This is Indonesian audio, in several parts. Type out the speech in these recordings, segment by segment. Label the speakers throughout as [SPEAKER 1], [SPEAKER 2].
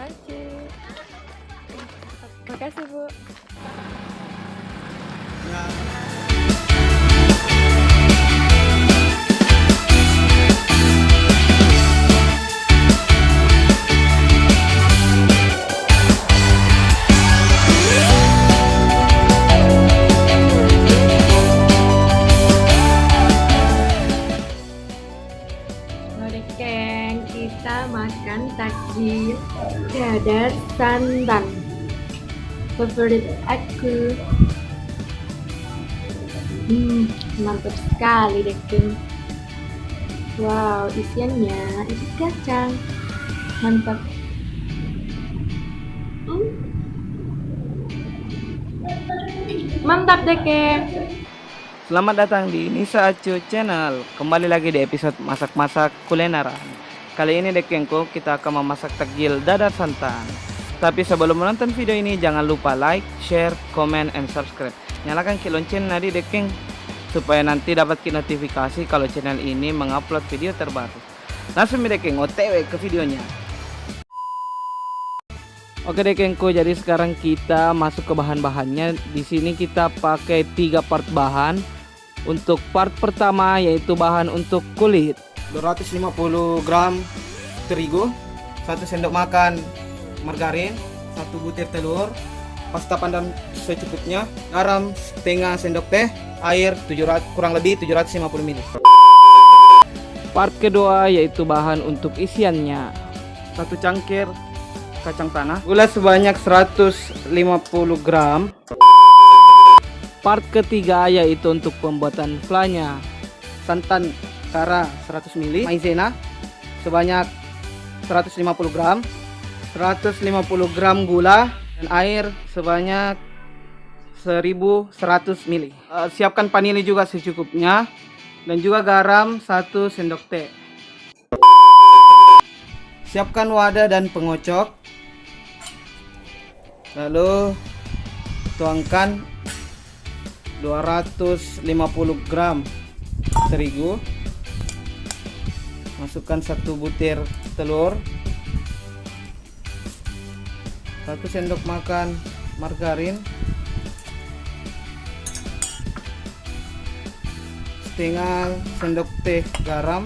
[SPEAKER 1] maju. Makasih Bu. Geng, kita makan takjil dadar santan favorit aku. Mantap sekali deh geng. Wow, isiannya isi kacang mantap. Mantap deh geng.
[SPEAKER 2] Selamat datang di Nisa Acu Channel. Kembali lagi di episode masak-masak kulineran. Kali ini dekengku kita akan memasak takjil dadar santan. Tapi sebelum menonton video ini jangan lupa like, share, comment, and subscribe. Nyalakan lonceng nadi dekeng supaya nanti dapat notifikasi kalau channel ini mengupload video terbaru. Langsung dekeng OTW ke videonya. Oke dekengku, jadi sekarang kita masuk ke bahan-bahannya. Di sini kita pakai 3 part bahan. Untuk part pertama yaitu bahan untuk kulit
[SPEAKER 3] 250 gram terigu, 1 sendok makan margarin, 1 butir telur, pasta pandan secukupnya, garam setengah sendok teh, air kurang lebih 750 ml.
[SPEAKER 2] Part kedua yaitu bahan untuk isiannya
[SPEAKER 3] 1 cangkir kacang tanah, gula sebanyak 150 gram.
[SPEAKER 2] Part ketiga yaitu untuk pembuatan flanya,
[SPEAKER 3] Santan kara 100 ml, maizena sebanyak 150 gram, 150 gram gula, dan air sebanyak 1100 ml. Siapkan vanili juga secukupnya, dan juga garam 1 sendok teh. Siapkan wadah dan pengocok, lalu tuangkan 250 gram terigu, masukkan 1 butir telur, 1 sendok makan margarin, setengah sendok teh garam,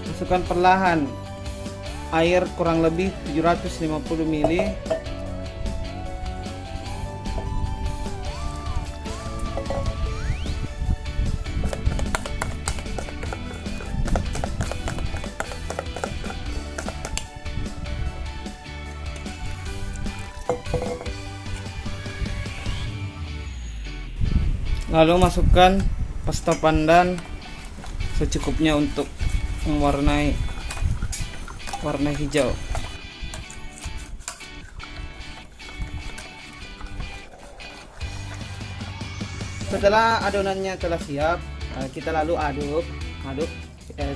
[SPEAKER 3] masukkan perlahan air kurang lebih 750 ml, lalu masukkan pasta pandan secukupnya untuk mewarnai warna hijau. Setelah adonannya telah siap, kita lalu aduk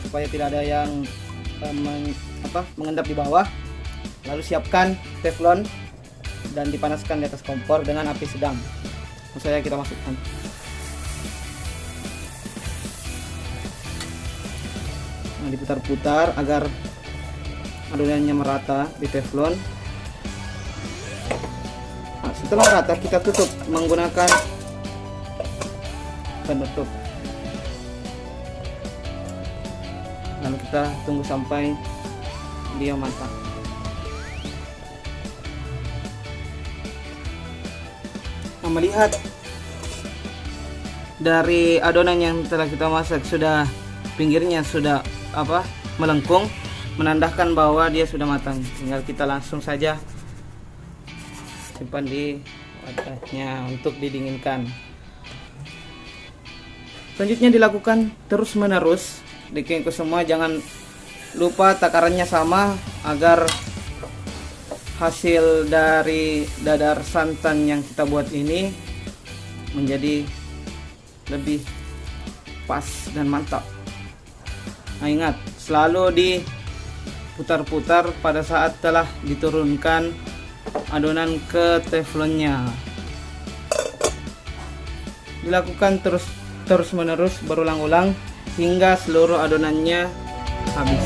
[SPEAKER 3] supaya tidak ada yang mengendap di bawah. Lalu siapkan teflon dan dipanaskan di atas kompor dengan api sedang. Langsung kita masukkan. Nah, diputar-putar agar adonannya merata di teflon. Nah, setelah rata kita tutup menggunakan penutup. Lalu kita tunggu sampai dia matang. Nah, melihat dari adonan yang telah kita masak sudah pinggirnya sudah melengkung, menandakan bahwa dia sudah matang. Tinggal kita langsung saja simpan di wadahnya untuk didinginkan. Selanjutnya dilakukan terus menerus. Dekengku semua, jangan lupa takarannya sama agar hasil dari dadar santan yang kita buat ini menjadi lebih pas dan mantap. Nah, ingat, selalu diputar-putar pada saat telah diturunkan adonan ke teflonnya. Dilakukan terus menerus berulang-ulang hingga seluruh adonannya habis.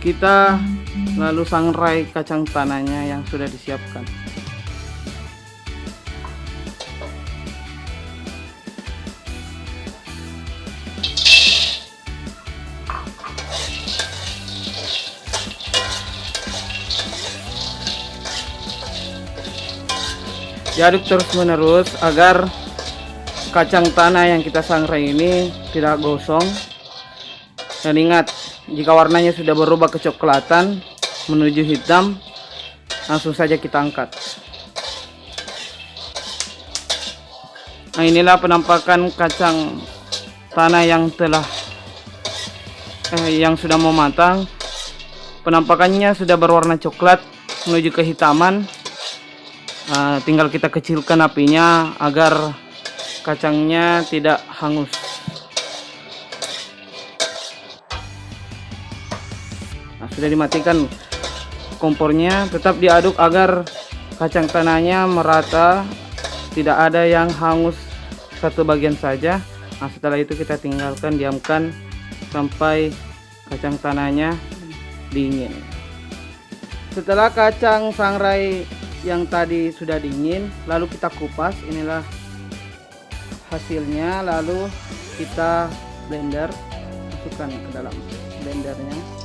[SPEAKER 3] Kita lalu sangrai kacang tanahnya yang sudah disiapkan. Diaduk terus menerus agar kacang tanah yang kita sangrai ini tidak gosong. Dan ingat, jika warnanya sudah berubah kecoklatan menuju hitam, langsung saja kita angkat. Nah, inilah penampakan kacang tanah yang sudah mau matang. Penampakannya sudah berwarna coklat menuju kehitaman. Tinggal kita kecilkan apinya agar kacangnya tidak hangus. Nah, sudah dimatikan kompornya, tetap diaduk agar kacang tanahnya merata, tidak ada yang hangus satu bagian saja. Nah, setelah itu kita tinggalkan, diamkan sampai kacang tanahnya dingin. Setelah kacang sangrai yang tadi sudah dingin, lalu kita kupas. Inilah hasilnya. Lalu kita blender, masukkan ke dalam blendernya.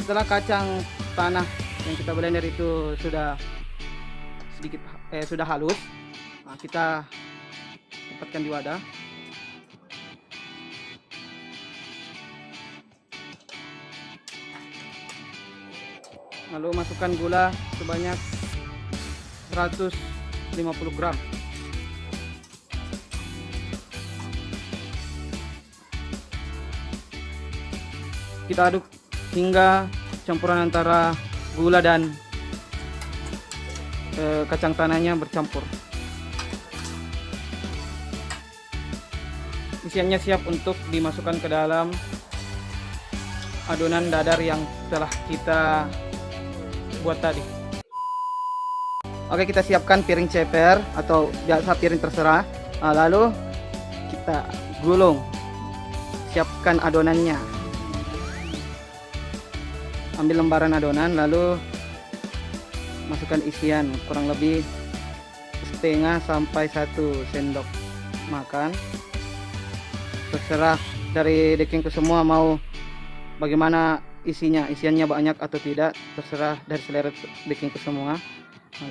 [SPEAKER 3] Setelah kacang tanah yang kita blender itu sudah sudah halus, nah, kita tempatkan di wadah. Lalu masukkan gula sebanyak 150 gram. Kita aduk hingga campuran antara gula dan kacang tanahnya bercampur. Isiannya siap untuk dimasukkan ke dalam adonan dadar yang telah kita buat tadi. Oke, kita siapkan piring ceper atau biasa piring terserah. Lalu kita gulung. Siapkan adonannya. Ambil lembaran adonan, lalu masukkan isian kurang lebih setengah sampai 1 sendok makan. Terserah dari dekengku semua mau bagaimana isiannya banyak atau tidak, terserah dari selera dekengku semua.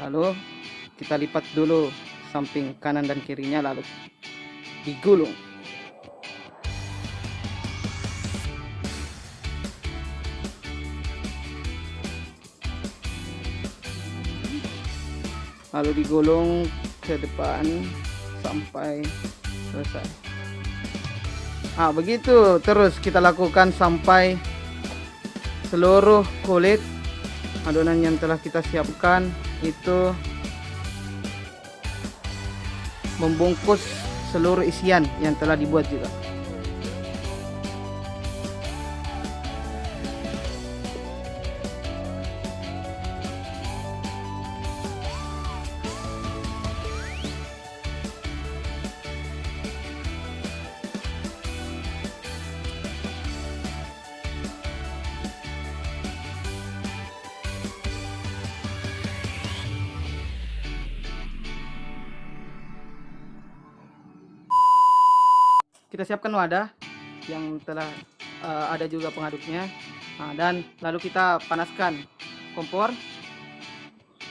[SPEAKER 3] Lalu kita lipat dulu samping kanan dan kirinya, lalu digulung. Lalu digulung ke depan sampai selesai. Begitu terus kita lakukan sampai seluruh kulit adonan yang telah kita siapkan itu membungkus seluruh isian yang telah dibuat juga. kita siapkan wadah yang telah ada juga pengaduknya. Nah, dan lalu kita panaskan kompor.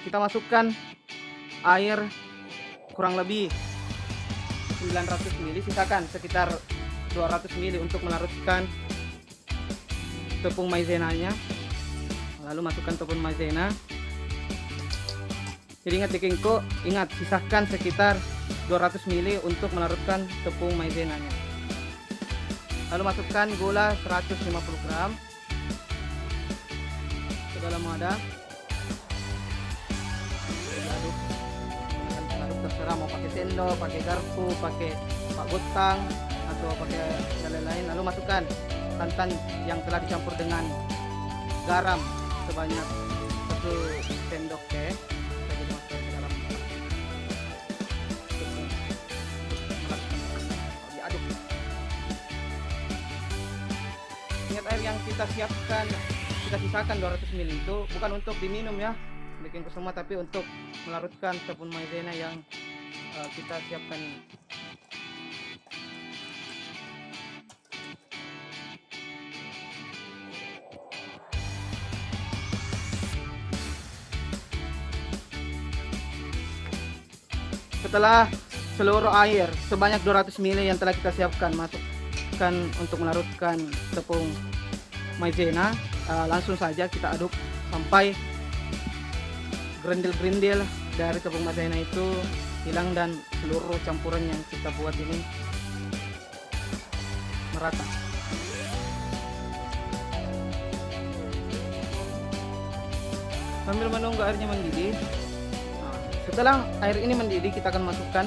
[SPEAKER 3] Kita masukkan air kurang lebih 900 ml, sisakan sekitar 200 ml untuk melarutkan tepung maizenanya. Lalu masukkan tepung maizena. Jadi ingat Dekengko, ingat sisakan sekitar 200 ml untuk melarutkan tepung maizenanya. Lalu masukkan gula 150 gram ke dalam wadah. Aduk. Aduk terserah mau pakai sendok, pakai garpu, pakai gotang atau pakai yang lain-lain. Lalu masukkan santan yang telah dicampur dengan garam sebanyak 1 sendok teh. Kita masukkan ke dalam tepung. Diaduk. Ingat air yang kita siapkan, kita sisakan 200 ml itu bukan untuk diminum ya, bikin semua, tapi untuk melarutkan tepung maizena yang kita siapkan ini. Setelah seluruh air sebanyak 200 ml yang telah kita siapkan masukkan untuk melarutkan tepung maizena, langsung saja kita aduk sampai gerindil-gerindil dari tepung maizena itu hilang dan seluruh campuran yang kita buat ini merata. Sambil menunggu airnya mendidih, setelah air ini mendidih, kita akan masukkan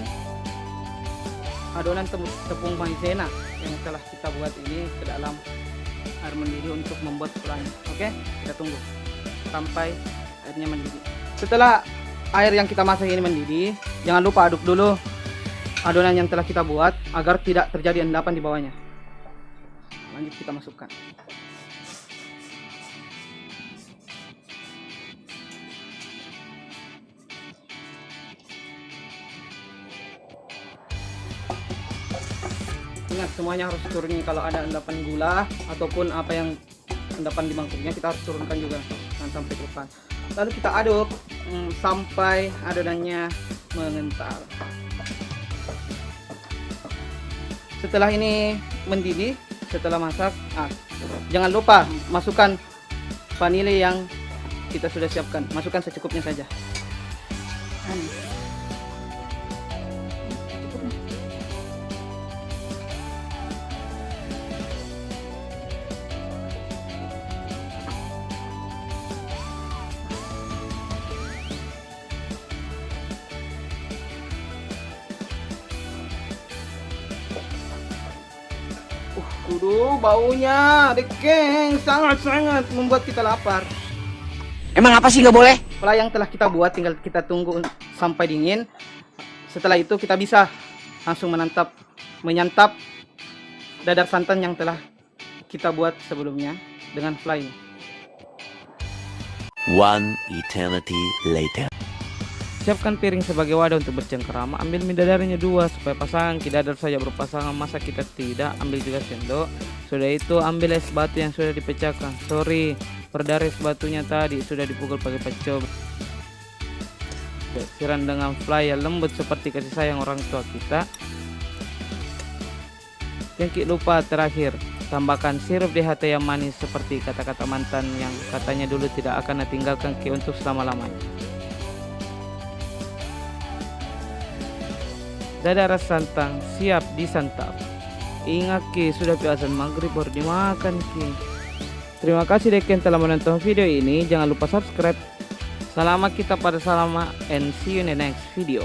[SPEAKER 3] adonan tepung maizena yang telah kita buat ini ke dalam air mendidih untuk membuat flan. Oke, kita tunggu sampai airnya mendidih. Setelah air yang kita masak ini mendidih, jangan lupa aduk dulu adonan yang telah kita buat agar tidak terjadi endapan di bawahnya. Lanjut kita masukkan. Ingat, semuanya harus turunin. Kalau ada endapan gula ataupun apa yang endapan di mangkuknya, kita harus turunkan juga, jangan sampai kelupaan. Lalu kita aduk sampai adonannya mengental. Setelah ini mendidih, setelah masak, jangan lupa masukkan vanili yang kita sudah siapkan. Masukkan secukupnya saja. Baunya Dekeng sangat-sangat membuat kita lapar.
[SPEAKER 4] Emang apa sih nggak boleh?
[SPEAKER 3] Setelah yang telah kita buat, tinggal kita tunggu sampai dingin. Setelah itu kita bisa langsung menyantap dadar santan yang telah kita buat sebelumnya dengan fly.
[SPEAKER 4] One eternity later.
[SPEAKER 2] Siapkan piring sebagai wadah untuk bercengkerama. Ambil mie dadarnya 2 supaya pasangan kita dadar saja berpasangan, masa kita tidak. Ambil juga sendok. Sudah itu ambil es batu yang sudah dipecahkan. Sorry, perdara es batunya tadi sudah dipukul pakai pecel. Siram dengan fly yang lembut seperti kasih sayang orang tua kita. Yang lupa terakhir, tambahkan sirup DHT yang manis seperti kata-kata mantan yang katanya dulu tidak akan tinggalkan Ki untuk selama-lamanya. Dadar santang siap disantap. Ingat Ki, sudah azan maghrib baru dimakan Ki. Terima kasih Deken telah menonton video ini. Jangan lupa subscribe. Selamat kita pada salama and see you in the next video.